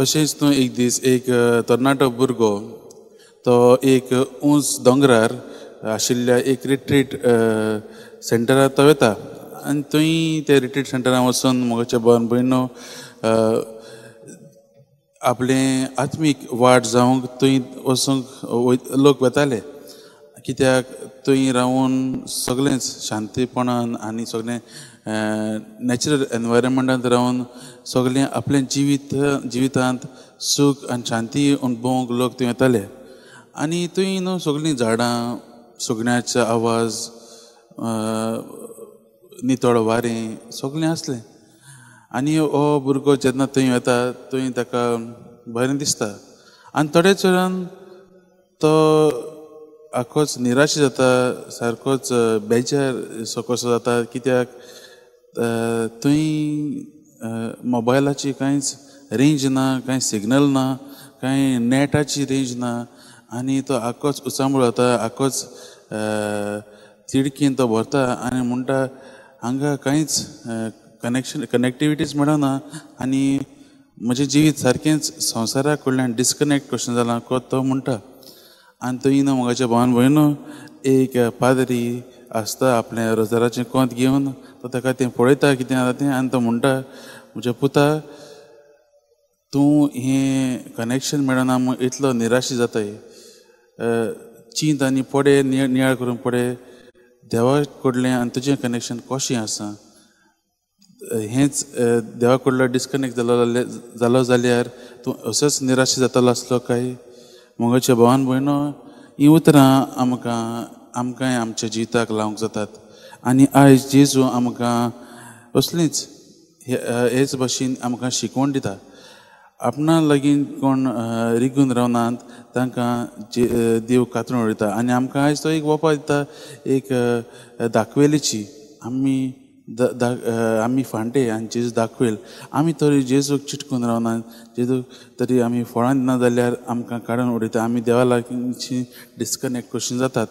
अशेंच न्हू एक दीस एक तरणाटो भुरगो तो एक उंच दोंगरार आशिल्ल्या एक रिट्रीट सेंटरार तो वता आनी थंय त्या रिट्रीट सेंटरान वचून म्हज्या भावन भयणो आपले आत्मीक वाड जावंक थंय वचूंक लोक वताले कित्याक थंय रावून सगळेंच शांतीपणान आनी सगळें नॅचरल एनवायरमेंटांत रावून सगळें आपलें जिवितांत सूख आनी शांती अणभवूंक लोक थंय येताले आनी थंय न्हू सगळीं झाडां सुकण्याचो आवाज नितळ वारें सगळें आसलें आनी हो भुरगो जेन्ना थंय वता थंय ताका बरें दिसता आनी थोड्याच वेळान तो आखोच निराश जाता सारकोच बेजार कसो जाता कित्याक थंय मोबायलाची कांयच रेंज ना कांय सिग्नल ना कांय नॅटाची रेंज ना आनी तो आखोच उचांबळ जाता आखोच तिडकीन तो भरता आनी म्हणटा हांगा कांयच कनेक्टिविटीज मेळना आनी म्हजें जिवीत सारकेंच संवसारा कडल्यान डिस्कनेक्ट कशें जालां तो म्हणटा आनी थंय न्हू म्हज्या भावन भयणू एक पाद्री आसता आपलें रोजाराचें कोंत घेवन तो ताका तें पळयता कितें जाता तें आनी तो म्हणटा म्हज्या पुता तूं हें कनेक्शन मेळना म्हूण इतलो निराश जाताय चिंत आनी पडे नियाळ करून पळय देवा कडलें आनी तुजें कनेक्शन कशें आसा हेंच देवा कडलो डिस्कनेक्ट जालो जाल्यार तूं असोच निराश जातालो आसलो काय म्हज्या भावान भयणो हीं उतरां आमकां आमच्या जिविताक लावंक जातात आनी आयज जेजू आमकां असलींच हेच भाशेन आमकां शिकवण दिता आपणा लागीं कोण रिगून रावनात तांकां देव कातरून उडयता आनी आमकां आयज तो एक वोपा दिता एक दाखवेलीची आमी फांटे आनी जेजू दाखवेल आमी तरी जेजूक चिटकून रावनात जेजू तरी आमी फळां दिना जाल्यार आमकां काडून उडयता आमी देवा लागींची डिस्कनेक्ट कशीं जातात